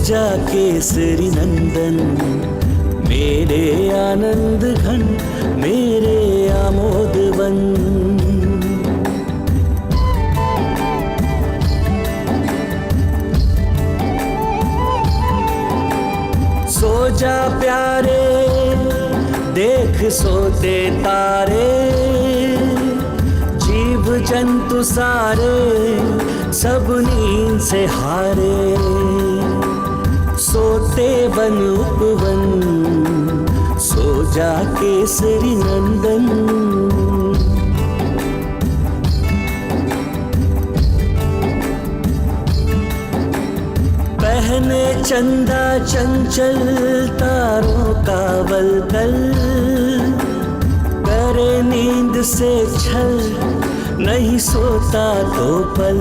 जा केसरी नंदन, मेरे आनंद घन, मेरे आमोदवन। सो जा प्यारे, देख सोते तारे, जीव जंतु सारे सब नींद से हारे। सोते वन उपवन, सो जा केसरी नंदन। पहने चंदा चंचल तारों का वलकल, करे नींद से छल, नहीं सोता तो पल।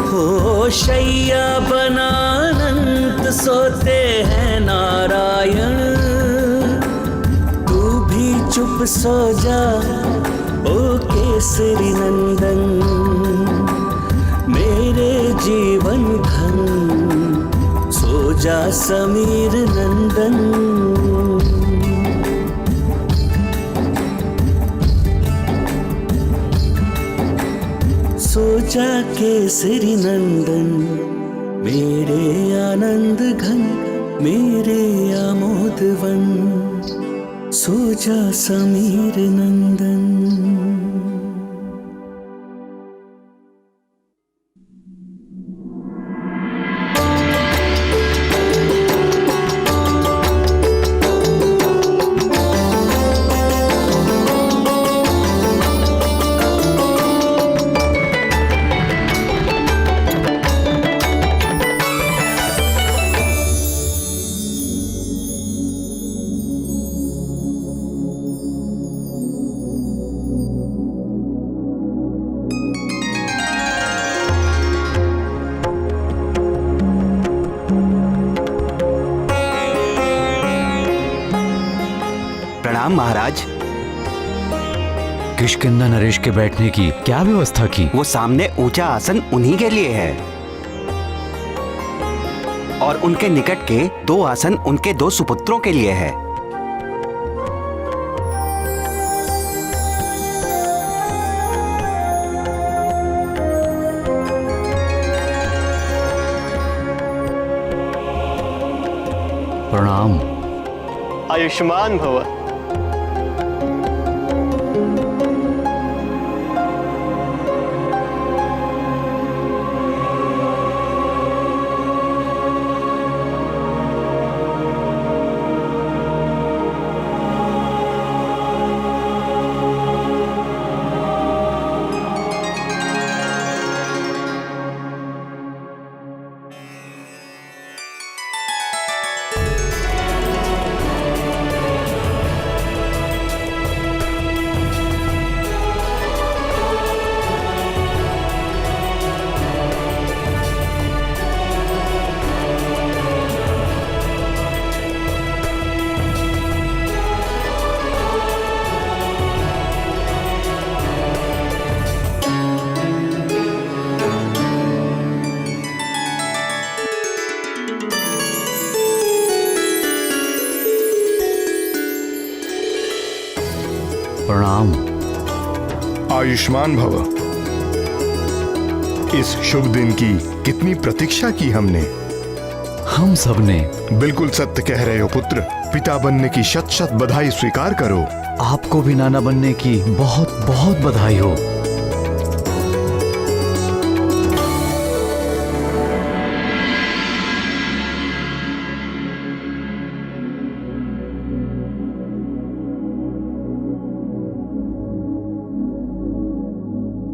हो शैया बना अनंत, सोते हैं नारायण। तू भी चुप सो जा ओ केसरी नंदन, मेरे जीवन धन, सो जा समीर नंदन। सो जा केसरी नंदन, मेरे आनंद घन, मेरे आमोदवन। सो जा समीर नंदन। प्रणाम महाराज। किष्किंधा नरेश के बैठने की क्या व्यवस्था की? वो सामने ऊंचा आसन उन्हीं के लिए है, और उनके निकट के 2 आसन उनके 2 सुपुत्रों के लिए है। प्रणाम। आयुष्मान भव। प्रणाम। आयुष्मान भव। इस शुभ दिन की कितनी प्रतीक्षा की हमने। हम सब ने। बिल्कुल सत्य कह रहे हो पुत्र। पिता बनने की शत शत बधाई स्वीकार करो। आपको भी नाना बनने की बहुत बहुत बधाई हो।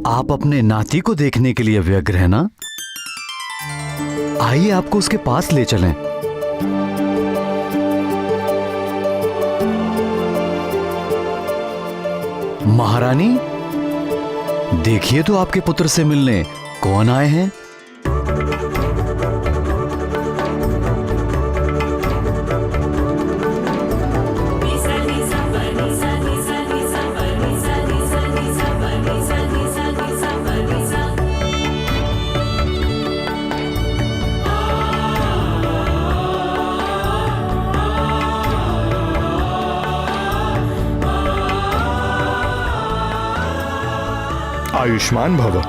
आप अपने नाती को देखने के लिए व्यग्र हैं ना? आइए आपको उसके पास ले चलें। महारानी, देखिए तो आपके पुत्र से मिलने कौन आए हैं। आयुष्मान भव।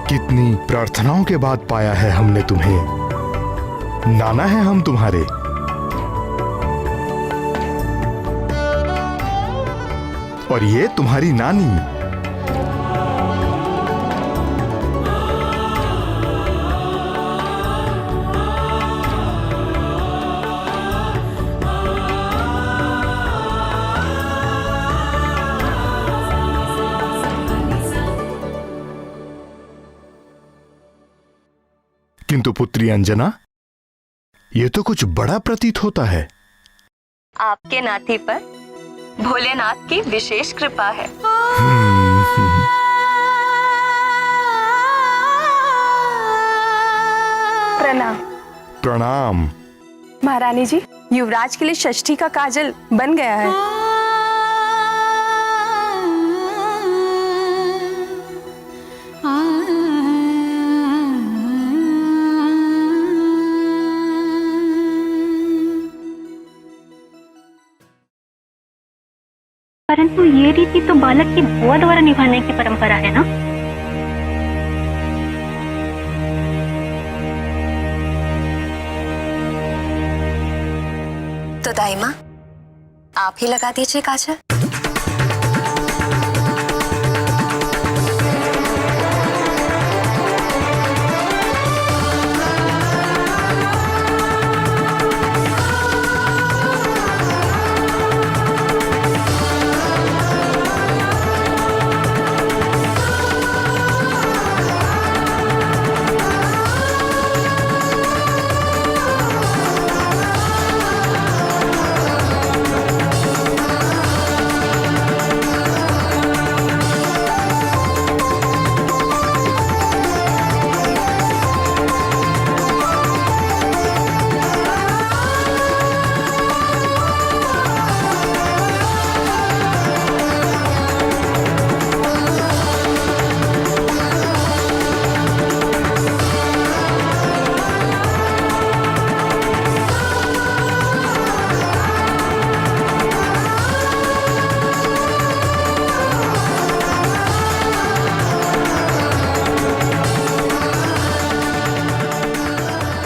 कितनी प्रार्थनाओं के बाद पाया है हमने तुम्हें। नाना है हम तुम्हारे। और ये तुम्हारी नानी। किंतु पुत्री अंजना, ये तो कुछ बड़ा प्रतीत होता है। आपके नाती पर भोलेनाथ की विशेष कृपा है। प्रणाम। प्रणाम। महारानी जी, युवराज के लिए षष्ठी का काजल बन गया है। परंतु ये रीति तो बालक की बुआ द्वारा निभाने की परंपरा है ना। तो दाई माँ, आप ही लगा दीजिए काजल।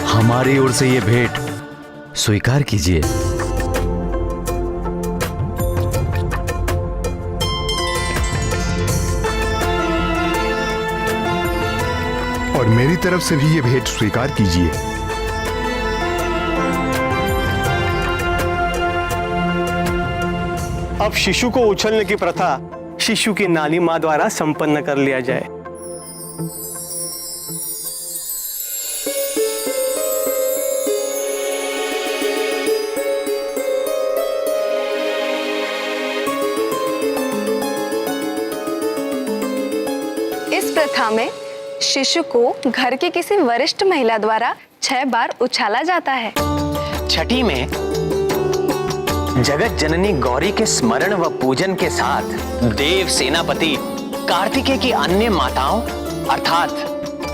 हमारी ओर से ये भेंट स्वीकार कीजिए। और मेरी तरफ से भी ये भेंट स्वीकार कीजिए। अब शिशु को उछलने की प्रथा शिशु की नानी माँ द्वारा संपन्न कर लिया जाए। इस प्रथा में शिशु को घर की किसी वरिष्ठ महिला द्वारा 6 बार उछाला जाता है। छठी में जगत जननी गौरी के स्मरण व पूजन के साथ देव सेनापति कार्तिकेय की अन्य माताओं अर्थात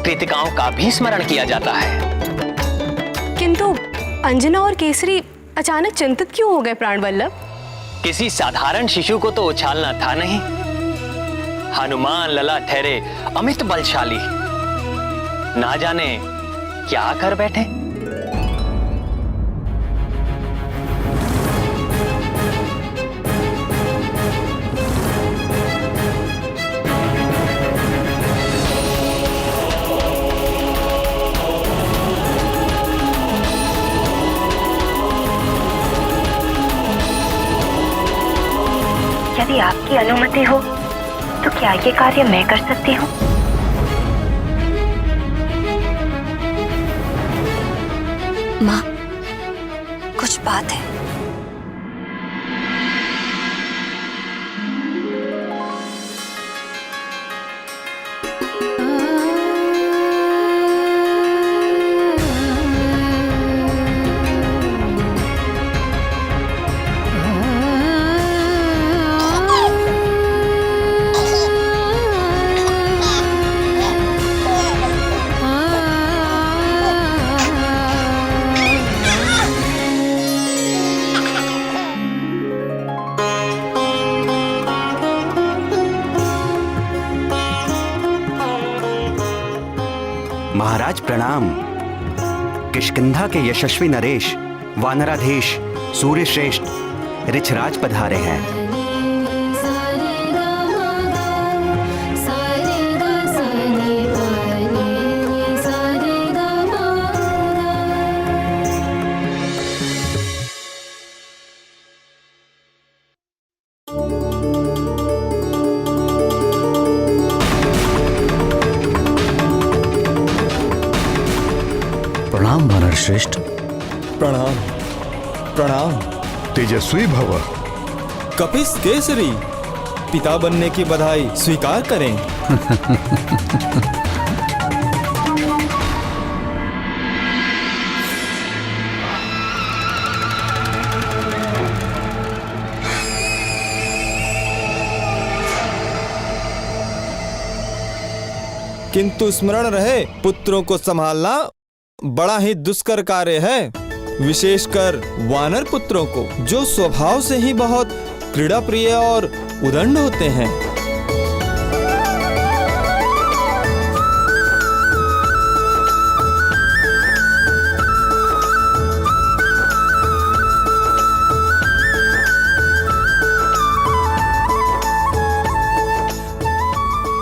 कृतिकाओं का भी स्मरण किया जाता है। किंतु अंजना और केसरी अचानक चिंतित क्यों हो गए प्राणवल्लभ? किसी साधारण शिशु को तो उछालना था नहीं। हनुमान लला ठहरे अमित बलशाली, ना जाने क्या कर बैठे। यदि आपकी अनुमति हो तो क्या ये कार्य मैं कर सकती हूँ? माँ, कुछ बात है। महाराज प्रणाम। किष्किंधा के यशस्वी नरेश, वानराधीश, सूर्यश्रेष्ठ, ऋछराज पधारे हैं। प्रणाम वानर श्रेष्ठ। प्रणाम प्रणाम। तेजस्वी भव। कपिस केसरी, पिता बनने की बधाई स्वीकार करें। किंतु स्मरण रहे, पुत्रों को संभालना बड़ा ही दुष्कर कार्य है, विशेषकर वानर पुत्रों को, जो स्वभाव से ही बहुत क्रीड़ा प्रिय और उदंड होते हैं।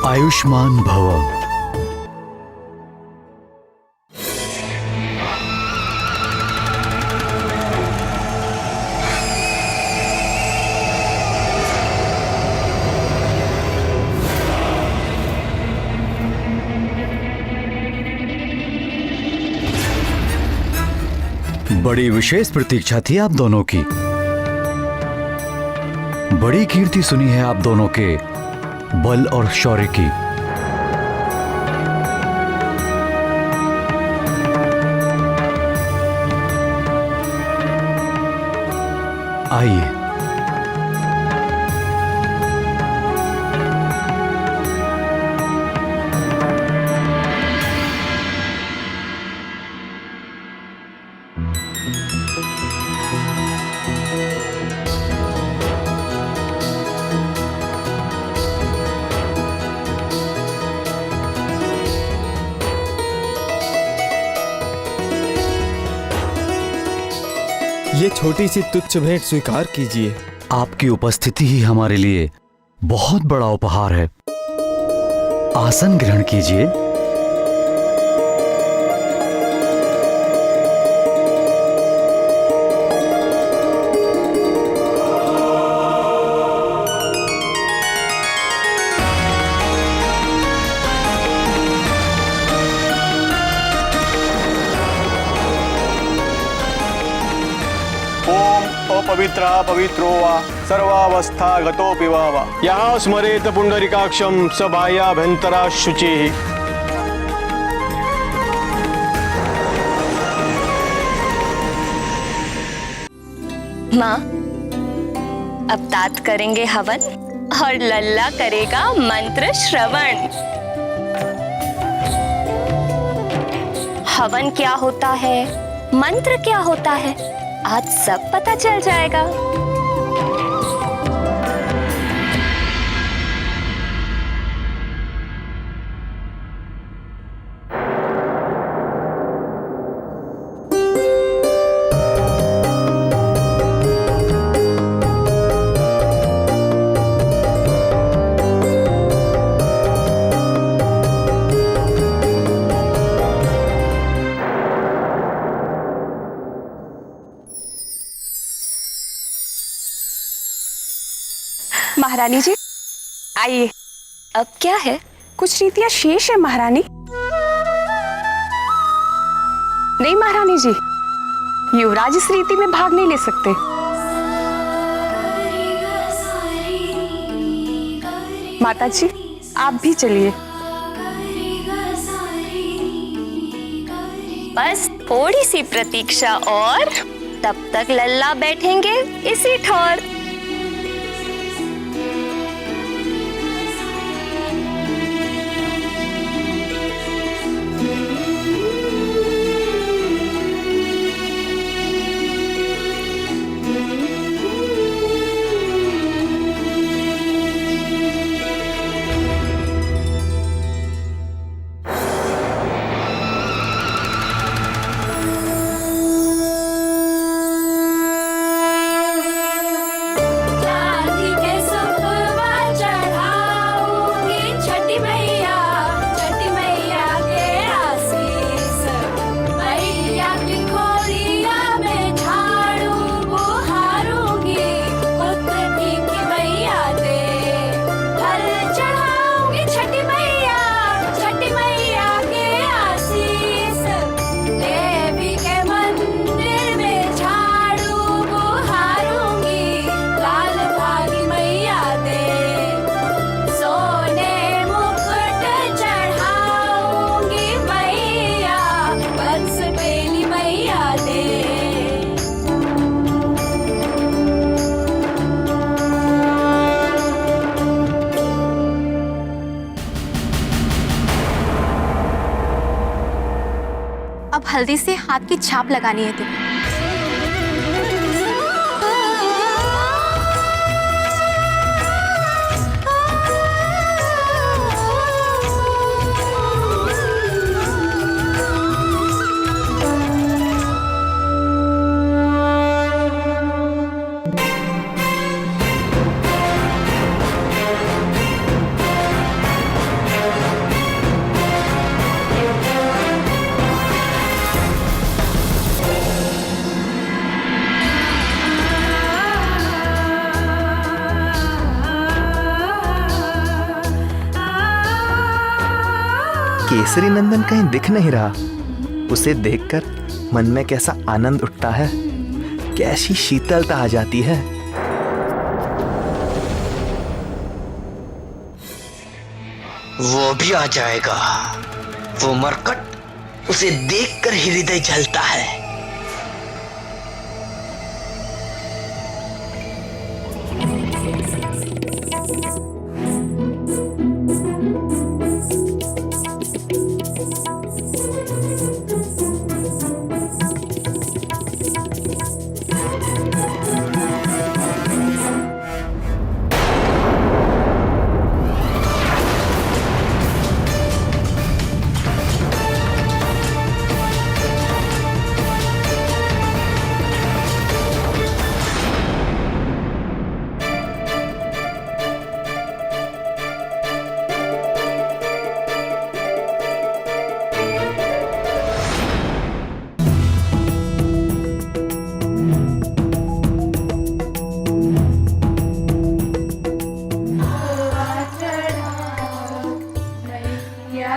आयुष्मान भव। बड़ी विशेष प्रतीक्षा थी आप दोनों की। बड़ी कीर्ति सुनी है आप दोनों के बल और शौर्य की। आइए। ये छोटी सी तुच्छ भेंट स्वीकार कीजिए। आपकी उपस्थिति ही हमारे लिए बहुत बड़ा उपहार है। आसन ग्रहण कीजिए। अपवित्रा पवित्रो वा सर्वावस्था गतोऽपि वा यहाँ स्मरेत पुंडरीकाक्षं स बाह्याभ्यन्तरा शुचिः। माँ, अब तात करेंगे हवन और लल्ला करेगा मंत्र श्रवण। हवन क्या होता है, मंत्र क्या होता है, आज सब पता चल जाएगा। महारानी जी आइए। अब क्या है? कुछ रीतियां शेष है महारानी। नहीं महारानी जी, युवराज इस रीति में भाग नहीं ले सकते। माता जी आप भी चलिए। बस थोड़ी सी प्रतीक्षा और तब तक लल्ला बैठेंगे इसी ठौर। हल्दी से हाथ की छाप लगानी है तुम्हें। केसरी नंदन कहीं दिख नहीं रहा। उसे देखकर मन में कैसा आनंद उठता है, कैसी शीतलता आ जाती है। वो भी आ जाएगा। वो मरकट, उसे देखकर हृदय जलता है।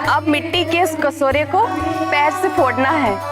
अब मिट्टी के इस कटोरे को पैर से फोड़ना है।